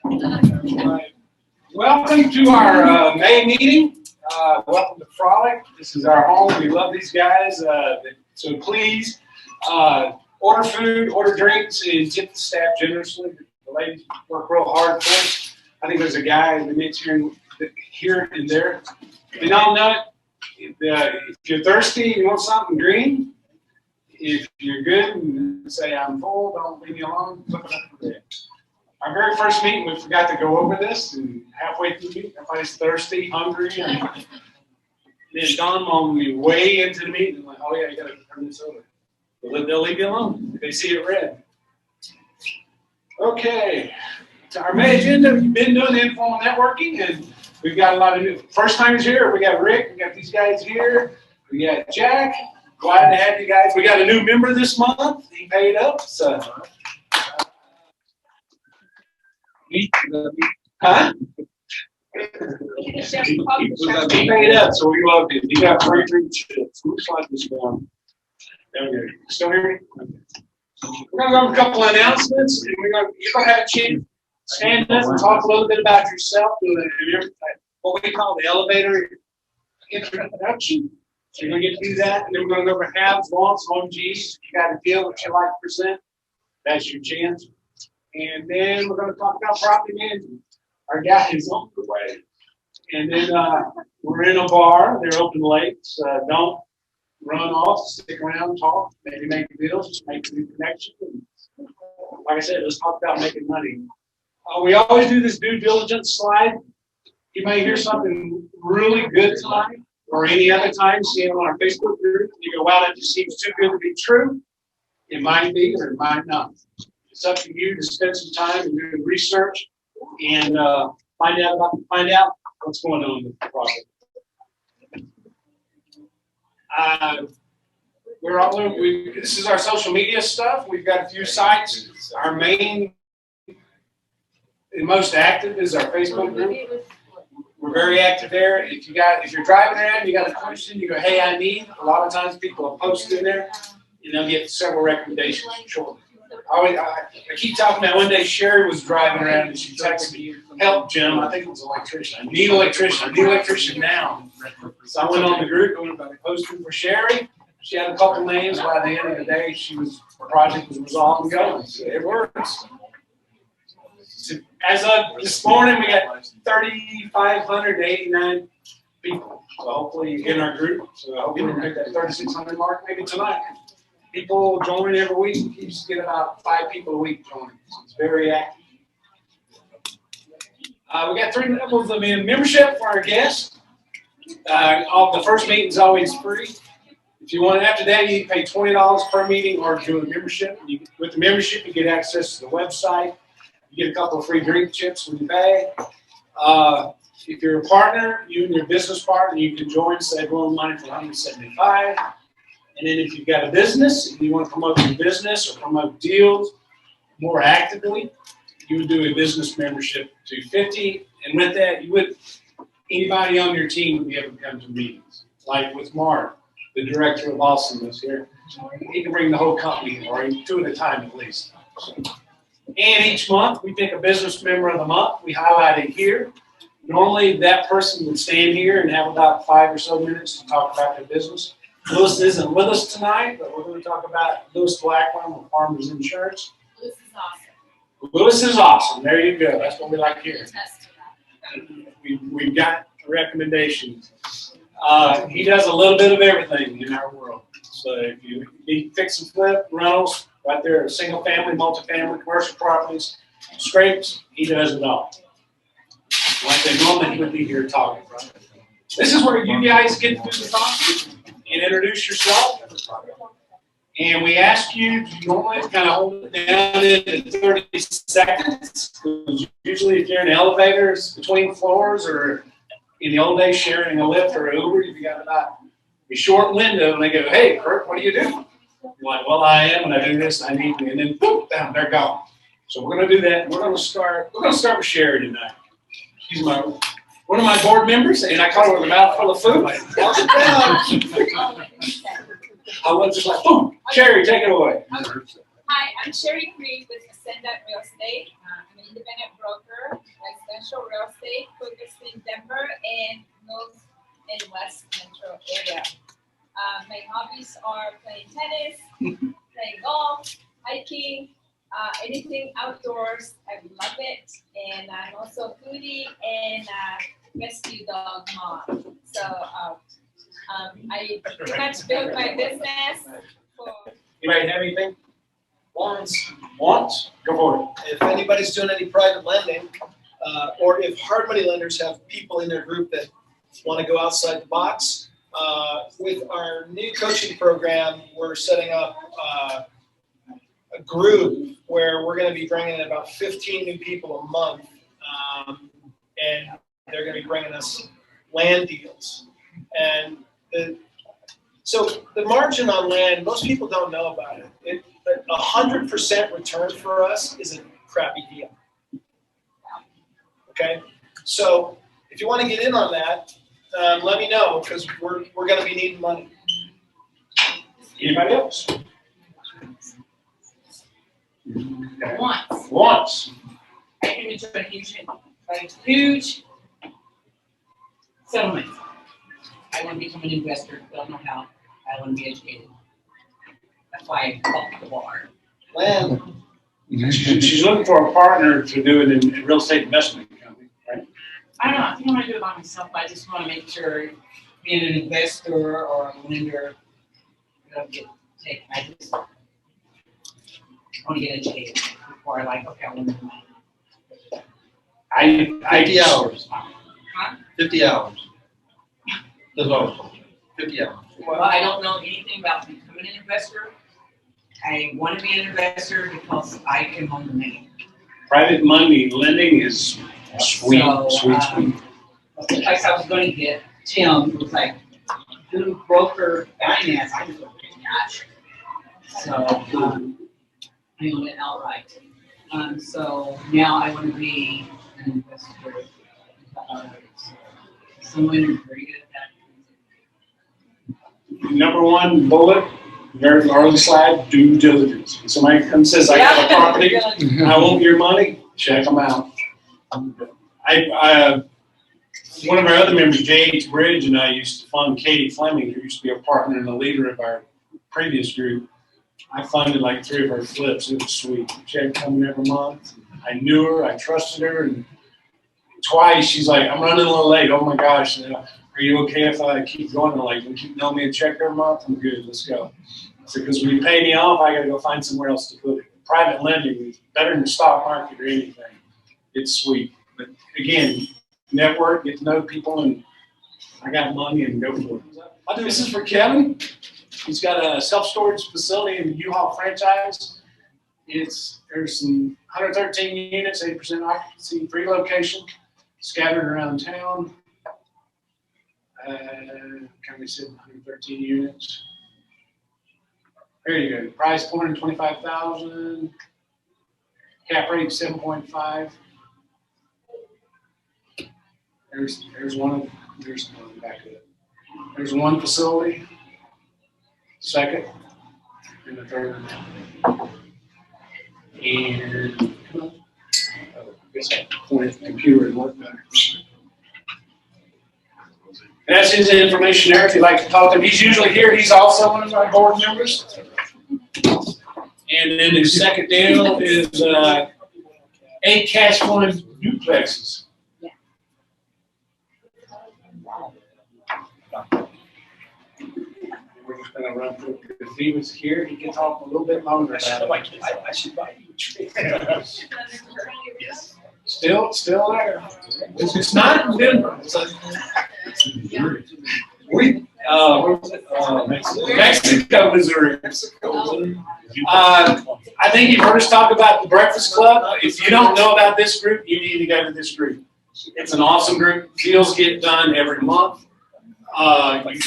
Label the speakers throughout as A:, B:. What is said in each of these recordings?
A: Welcome to our May meeting. Welcome to Frolic. This is our home. We love these guys. So please order food, order drinks, and tip the staff generously. The ladies work real hard for us. I think there's a guy in the mix here and there. And I'll note, if you're thirsty and you want something green, if you're good and say, I'm full, don't leave me alone, look it up for that. Our very first meeting, we forgot to go over this, and halfway through the meeting, everybody's thirsty, hungry, and then it dawned on me way into the meeting, like, oh yeah, you gotta turn this over. They'll leave you alone if they see it red. Okay, to our May agenda, we've been doing informal networking, and we've got a lot of new first timers here. We got Rick, we got these guys here, we got Jack. Glad to have you guys. We got a new member this month. He paid up, so. Huh? He paid up, so we love him. He got free chips. Looks like this one. There we go. Still hear me? We're going to go over a couple of announcements, and you're going to have a chance to stand up and talk a little bit about yourself, what we call the elevator introduction. So you're going to get to do that, and then we're going to go over haves, wants, OMGs. If you got a deal that you'd like to present, that's your chance. And then we're going to talk about property management. Our guy is on the way. And then we're in a bar. They're open late. So don't run off. Stick around, talk, maybe make deals, just make a new connection. And like I said, let's talk about making money. We always do this due diligence slide. You may hear something really good tonight or any other time, see it on our Facebook group. And you go, wow, that just seems too good to be true. It might be or it might not. It's up to you to spend some time and do research and find out what's going on with the project. This is our social media stuff. We've got a few sites. Our main and most active is our Facebook group. We're very active there. If you're driving around, you got a question, you go, hey, I need. A lot of times people will post in there, and they'll get several recommendations shortly. I keep talking about one day Sherry was driving around and she texted me, help Jim, I think it was an electrician. I need an electrician now. So I went on the group, posted for Sherry. She had a couple names. By the end of the day, her project was resolved and going. So it works. So as of this morning, we got 3,589 people. So hopefully in our group. So hopefully we'll make that 3,600 mark maybe tonight. People join every week. We used to get about 5 people a week joining. So it's very active. We got 3 levels of membership for our guests. The first meeting is always free. If you want after that, you pay $20 per meeting or do a membership. With the membership, you get access to the website. You get a couple of free drink chips when you pay. If you're a partner, you and your business partner, you can join, save a little money for $175. And then if you've got a business and you want to promote your business or promote deals more actively, you would do a business membership to $50. And with that, anybody on your team would be able to come to meetings. Like with Mark, the director of Awesomeness here. He can bring the whole company in, or 2 at a time at least. And each month, we pick a business member of the month. We highlight it here. Normally, that person would stand here and have about 5 or so minutes to talk about their business. Lewis isn't with us tonight, but we're going to talk about Lewis Blackburn with Farmers Insurance.
B: Lewis is awesome.
A: Lewis is awesome. There you go. That's what we like here. We've got recommendations. He does a little bit of everything in our world. So if you need fix and flip, rentals, right there, single family, multifamily, commercial properties, scrapes, he does it all. Like they normally he would be here talking. Right? This is where you guys get to do the talking and introduce yourself. And we ask you to normally kind of hold it down in 30 seconds. Usually if you're in elevators between floors or in the old days sharing a lift or an Uber, you got about a short window and they go, hey, Kurt, what do you do? You're like, well, I am, and I do this, and I need me. And then, boom, down, they're gone. So we're going to do that. We're going to start with Sherry tonight. She's one of my board members, and I caught her with a mouthful of food. I was just like, boom, Sherry, take it away.
B: Hi, I'm Sherry Creed with Ascendant Real Estate. I'm an independent broker, residential real estate, focused in Denver and North and West Metro area. My hobbies are playing tennis, playing golf, hiking, anything outdoors. I love it. And I'm also a foodie and rescue dog mom. So I pretty much built my business for.
A: Anybody have anything? Wants? Go for it.
C: If anybody's doing any private lending, or if hard money lenders have people in their group that want to go outside the box, with our new coaching program, we're setting up a group where we're going to be bringing in about 15 new people a month, and they're going to be bringing us land deals. And so the margin on land, most people don't know about it. 100% return for us is a crappy deal. Okay, so if you want to get in on that, let me know, because we're going to be needing money.
A: Anybody else?
D: Once.
A: Wants?
D: I came into a huge settlement. I want to become an investor, don't know how. I want to be educated. That's why I bought the bar.
C: Land.
A: She's looking for a partner to do it in real estate investment company, right?
D: I don't know, I think I want to do it by myself, but I just want to make sure being an investor or a lender, you don't get taken. I just want to get educated before I okay, I want to do money.
C: 50 hours.
D: Huh?
C: 50 hours. That's what I was told. 50 hours.
D: Well, I don't know anything about becoming an investor. I want to be an investor because I can own the money.
A: Private money lending is sweet.
D: The place I was going to get, Tim, was like, do broker finance. I just looked at cash. So, I own it outright. So now I want to be an investor. Someone who's very good at that.
A: Number one bullet, very early slide, due diligence. When somebody comes and says, I have a property, I want your money, check them out. One of our other members, J.H. Bridge, and I used to fund Katie Fleming, who used to be a partner and the leader of our previous group. I funded like 3 of her flips. It was sweet. Check coming every month. I knew her, I trusted her, and twice she's like, I'm running a little late. Oh my gosh, are you okay if I keep going? I'm like, you keep mailing me a check every month? I'm good, let's go. So, because when you pay me off, I got to go find somewhere else to put it. Private lending is better than the stock market or anything. It's sweet. But again, network, get to know people, and I got money and go for it. This is for Kevin. He's got a self-storage facility in the U-Haul franchise. There's some 113 units, 80% occupancy, 3 locations scattered around town. Can we say 113 units? There you go. Price $425,000. Cap rate 7.5. There's one back to it. There's one facility, second, and the third. And I guess I pointed the computer and work better. That's his information there if you'd like to talk to him. He's usually here. He's also one of our board members. And then his second deal is 8 cash flowing duplexes. We're just going to run through it. If he was here, he could talk a little bit longer about it. I should buy you a tree. Still there. It's not in Denver. Mexico, Missouri. I think you've heard us talk about the Breakfast Club. If you don't know about this group, you need to go to this group. It's an awesome group. Deals get done every month.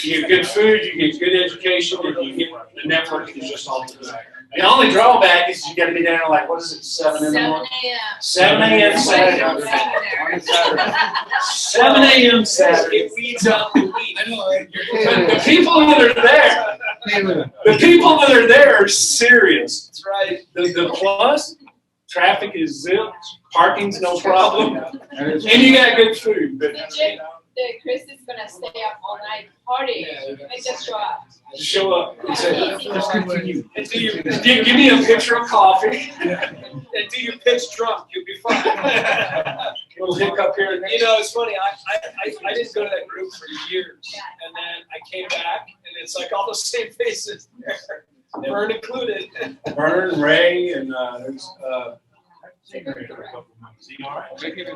A: You get good food, you get good education, and you get the network is just all together. The only drawback is you got to be there like, what is it, 7 in the morning? 7 a.m. Saturday. 7 a.m. Saturday. The people that are there, The people that are there are serious.
C: That's right.
A: The plus, traffic is zipped, parking's no problem, and you got good food, but
B: Chris is gonna stay up all night partying and just show up.
A: just show up and say, give me a pitcher of coffee,
C: And do you pitch drunk? You'll be fine.
A: little hiccup here and there.
C: You know, it's funny. I didn't go to that group for years, and then I came back, and it's like all the same faces there, Vern included.
A: Vern, Ray, and there's is he all right?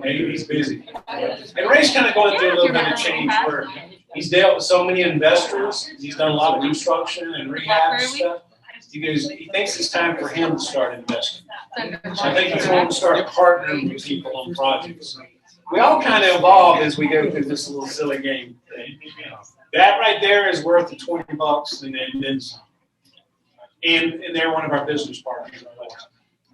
A: Maybe he's busy. And Ray's kind of going through a little bit of change where he's dealt with so many investors. He's done a lot of construction and rehab stuff. He thinks it's time for him to start investing. So I think he's going to start partnering with people on projects. We all kind of evolve as we go through this little silly game thing. That right there is worth the $20 and then some. And they're one of our business partners.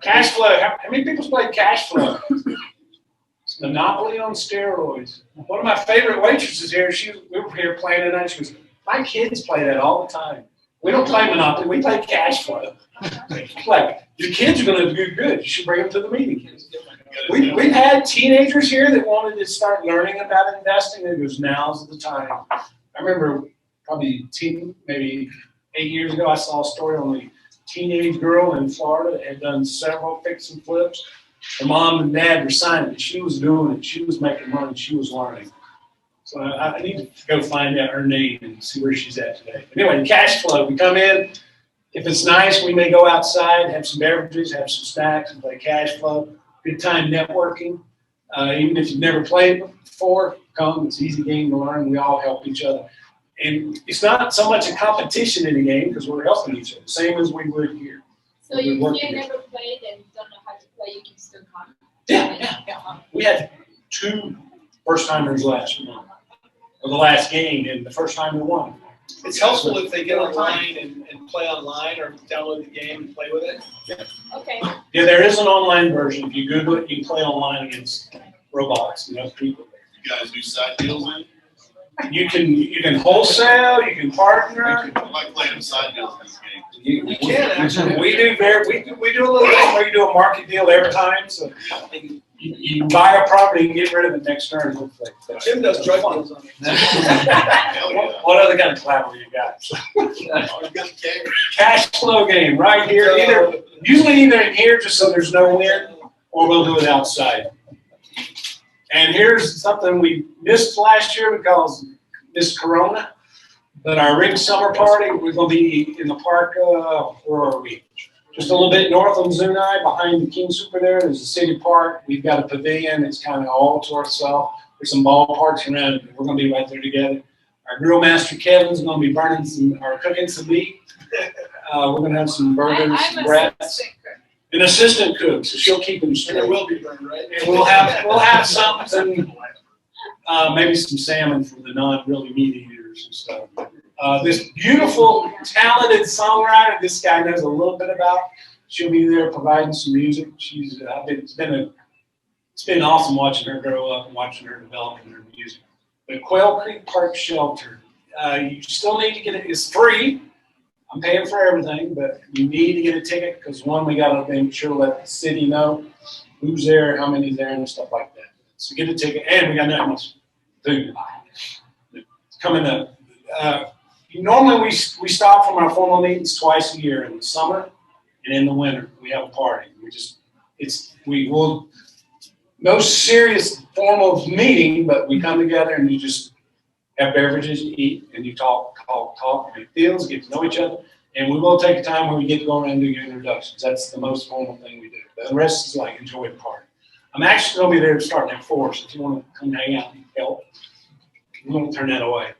A: Cash flow. How many people play cash flow? It's Monopoly on steroids. One of my favorite waitresses here, we were here playing tonight. She goes, my kids play that all the time. We don't play Monopoly, we play cash flow. Like, your kids are going to do good. You should bring them to the meeting. We've had teenagers here that wanted to start learning about investing. It was now's the time. I remember probably maybe 8 years ago, I saw a story on the teenage girl in Florida that had done several fix and flips. Her mom and dad were signing it. She was doing it. She was making money. She was learning. So I need to go find out her name and see where she's at today. But anyway, cash flow. We come in. If it's nice, we may go outside, have some beverages, have some snacks, and play cash flow. Good time networking. Even if you've never played before, come. It's an easy game to learn. We all help each other. And it's not so much a competition in the game because we're helping each other, same as we would here.
B: So you never played and don't know how to play, you can still come?
A: Yeah. We had 2 first-timers last month, or the last game, and the first time we won.
C: It's helpful if they get online and play online or download the game and play with it.
B: Okay.
A: Yeah, there is an online version. If you Google it, you can play online against robots and other people.
E: You guys do side deals in?
A: You can wholesale, you can partner.
E: I like playing side deals in this game.
C: You can actually.
A: We do a little thing where you do a market deal every time. So you buy a property and get rid of it next turn. Hopefully.
C: Jim does drug deals on it.
E: Hell yeah.
A: What other kind of collateral you got?
E: Oh, you got the game.
A: Cash flow game right here. Usually either in here just so there's no wind, or we'll do it outside. And here's something we missed last year because this Corona. But our ring summer party, we're going to be in the park. Where are we? Just a little bit north of Zunai, behind the King Super there. There's a city park. We've got a pavilion. It's kind of all to ourselves. There's some ballparks around it. We're going to be right there together. Our grill master Kevin's going to be cooking some meat. We're going to have some burgers,
B: I'm
A: breads. An assistant cook, so she'll keep them
C: And
A: straight.
C: there will be burned, right?
A: And we'll have something, maybe some salmon for the non-really meat eaters and stuff. This beautiful, talented songwriter, this guy knows a little bit about. She'll be there providing some music. It's been awesome watching her grow up and watching her develop in her music. The Quail Creek Park Shelter, you still need to get it. It's free. I'm paying for everything, but you need to get a ticket because we got to make sure to let the city know who's there, how many's there, and stuff like that. So get a ticket, and we got nothing else food coming up. Normally we stop from our formal meetings twice a year in the summer and in the winter. We have a party. No serious formal meeting, but we come together and you just have beverages, you eat, and you talk, make deals, get to know each other. And we will take a time where we get to go around and do your introductions. That's the most formal thing we do. The rest is like enjoy the party. I'm actually going to be there starting at 4, so if you want to come hang out and help, we won't turn that away.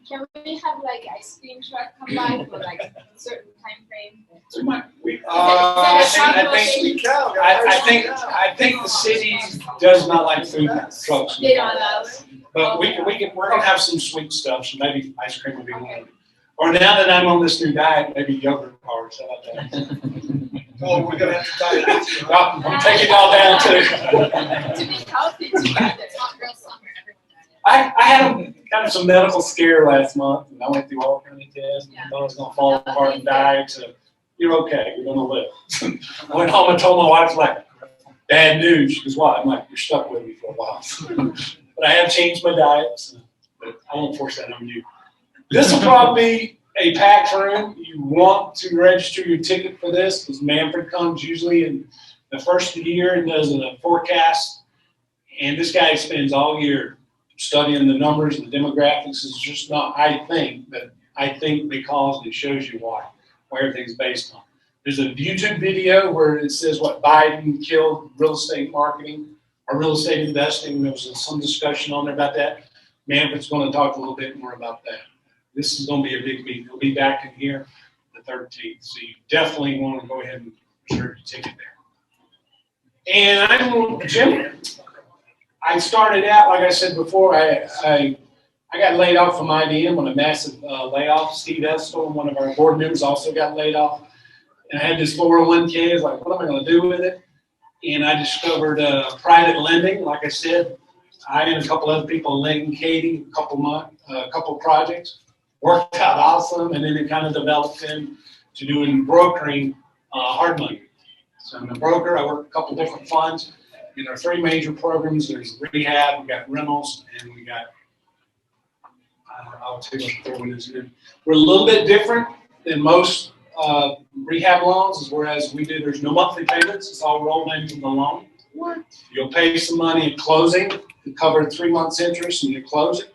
B: Can we have like ice cream truck come by for like a certain time frame?
A: I think the city does not like food trucks.
B: They don't allow it?
A: But we're gonna have some sweet stuff, so maybe ice cream will be one. Or now that I'm on this new diet, maybe yogurt bars, how about that?
C: Oh, we're gonna have to tie it into.
A: I'm taking it all down too.
B: To be healthy together, it's not real summer, everyone.
A: I had them kind having some medical scare last month, and I went through all kind of tests, and I thought I was gonna fall apart and die, so you're okay, you're gonna live. I went home and told my wife, like, bad news. She goes, why? I'm like, you're stuck with me for a while. But I have changed my diet, so, but I won't force that on you. This will probably be a packed room. You want to register your ticket for this, because Manfred comes usually in the first of the year and does a forecast. And this guy spends all year studying the numbers and the demographics. It's just not, I think because it shows you why everything's based on. There's a YouTube video where it says what Biden killed real estate marketing or real estate investing. There was some discussion on there about that. Manfred's going to talk a little bit more about that. This is going to be a big meeting. He'll be back in here the 13th. So you definitely want to go ahead and reserve your ticket there. And I'm Jim. I started out, like I said before, I got laid off from IBM on a massive layoff. Steve Estel, one of our board members, also got laid off. And I had this 401k. I was like, what am I going to do with it? And I discovered private lending. Like I said, I and a couple other people, Lynn, Katie, a couple projects. Worked out awesome, and then it kind of developed into doing brokering hard money. So I'm a broker. I work a couple different funds. In our three major programs, there's rehab, we got rentals, and we got, I'll tell you what the third one is. We're a little bit different than most rehab loans, whereas there's no monthly payments. It's all rolled into the loan. What? You'll pay some money at closing to cover 3 months interest, and you close it.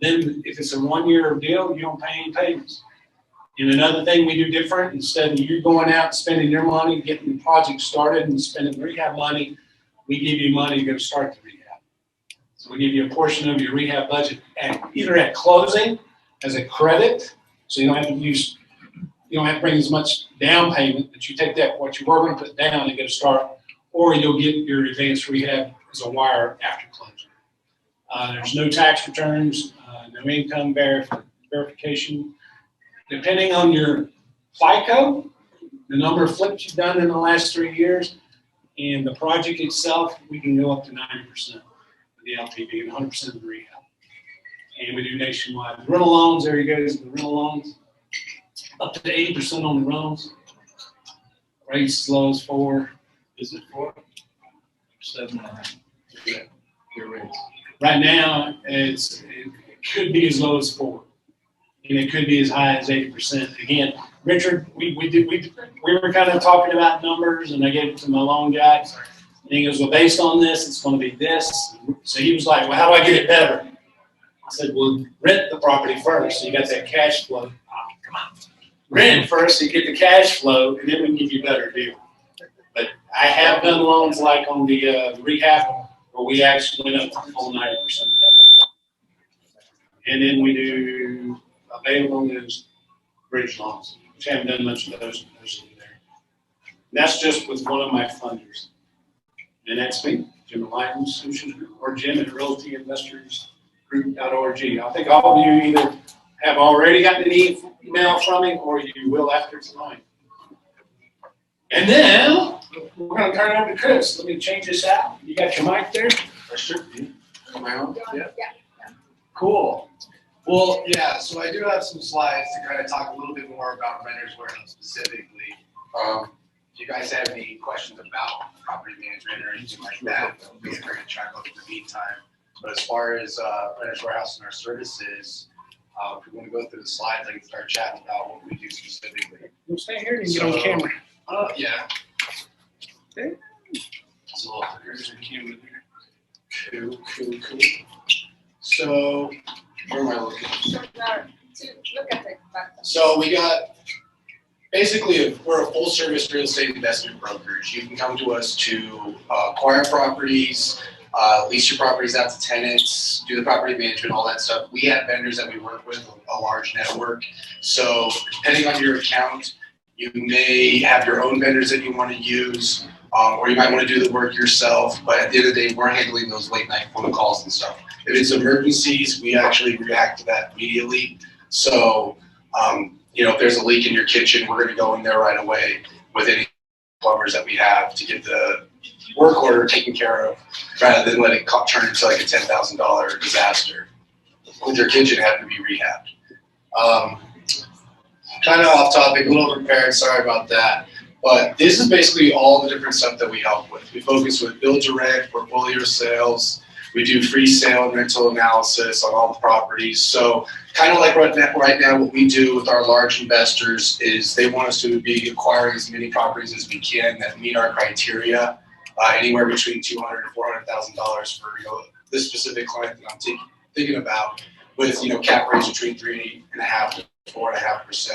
A: Then if it's a 1 year deal, you don't pay any payments. And another thing we do different, instead of you going out and spending your money, getting the project started and spending rehab money, we give you money to go start the rehab. So we give you a portion of your rehab budget either at closing as a credit, so you don't have to bring as much down payment, but you take that, what you were going to put down and get a start, or you'll get your advanced rehab as a wire after closing. There's no tax returns, no income verification. Depending on your FICO, the number of flips you've done in the last 3 years, and the project itself, we can go up to 90% of the LTV and 100% of the rehab. And we do nationwide. The rental loans, there you go, the rental loans, up to 80% on the rentals. Rates as low as 4. Is it 4? 7.5. Yeah, your rates. Right now, it could be as low as 4. And it could be as high as 80%. Again, Richard, we were kind of talking about numbers, and I gave it to my loan guy. And he goes, well, based on this, it's going to be this. So he was like, well, how do I get it better? I said, well, rent the property first, so you got that cash flow. Oh, come on. Rent first, so you get the cash flow, and then we can give you a better deal. But I have done loans like on the rehab, where we actually went up to full 90%. And then we do available is bridge loans, which I haven't done much of those there. And that's just with one of my funders. And that's me, Jim Lighton Solutions Group, or Jim at Realty Investors Group.org. I think all of you either have already gotten an email from me or you will after tonight. And then we're going to turn it over to Chris. Let me change this out. You got your mic there?
E: I should be. Am I on?
B: Yeah.
A: Cool.
F: Well, yeah, so I do have some slides to kind of talk a little bit more about Renters Warehouse specifically. If you guys have any questions about property management or anything like that, feel free to track up in the meantime. But as far as Renters Warehouse and our services, if we want to go through the slides, I can start chatting about what we do specifically.
A: We'll stay here and get on camera.
F: Yeah.
A: Okay.
F: It's a little, there's a camera there. Cool. So, where am I looking?
B: So look at the button.
F: So we got, basically, we're a full service real estate investment brokerage. You can come to us to acquire properties, lease your properties out to tenants, do the property management, all that stuff. We have vendors that we work with, a large network. So depending on your account, you may have your own vendors that you want to use, or you might want to do the work yourself. But at the end of the day, we're handling those late night phone calls and stuff. If it's emergencies, we actually react to that immediately. So, if there's a leak in your kitchen, we're going to go in there right away with any plumbers that we have to get the work order taken care of, rather than let it turn into like a $10,000 disaster. with their kitchen having to be rehabbed. Kind of off topic, a little prepared, sorry about that. But this is basically all the different stuff that we help with. We focus with build to rent, portfolio sales. We do free sale and rental analysis on all the properties. So kind of like right now, what we do with our large investors is they want us to be acquiring as many properties as we can that meet our criteria, anywhere between $200,000 and $400,000 for this specific client that I'm thinking about, with cap rates between 3.5% to 4.5%.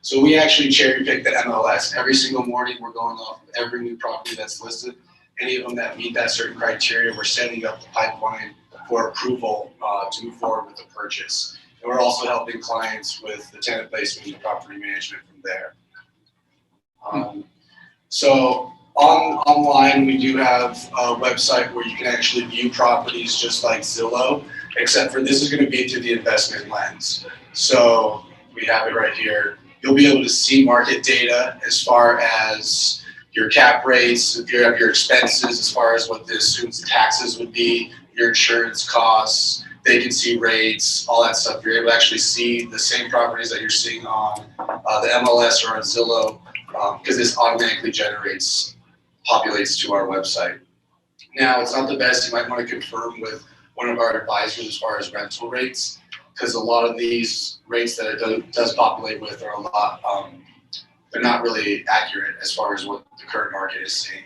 F: So we actually cherry pick the MLS. Every single morning, we're going off of every new property that's listed. Any of them that meet that certain criteria, we're setting up the pipeline for approval to move forward with the purchase. And we're also helping clients with the tenant placement and the property management from there. So online, we do have a website where you can actually view properties just like Zillow, except for this is going to be through the investment lens. So we have it right here. You'll be able to see market data as far as your cap rates, if you have your expenses, as far as what the assumed taxes would be, your insurance costs. They can see rates, all that stuff. You're able to actually see the same properties that you're seeing on the MLS or on Zillow, because this automatically populates to our website. Now, it's not the best. You might want to confirm with one of our advisors as far as rental rates, because a lot of these rates that it does populate with are they're not really accurate as far as what the current market is seeing.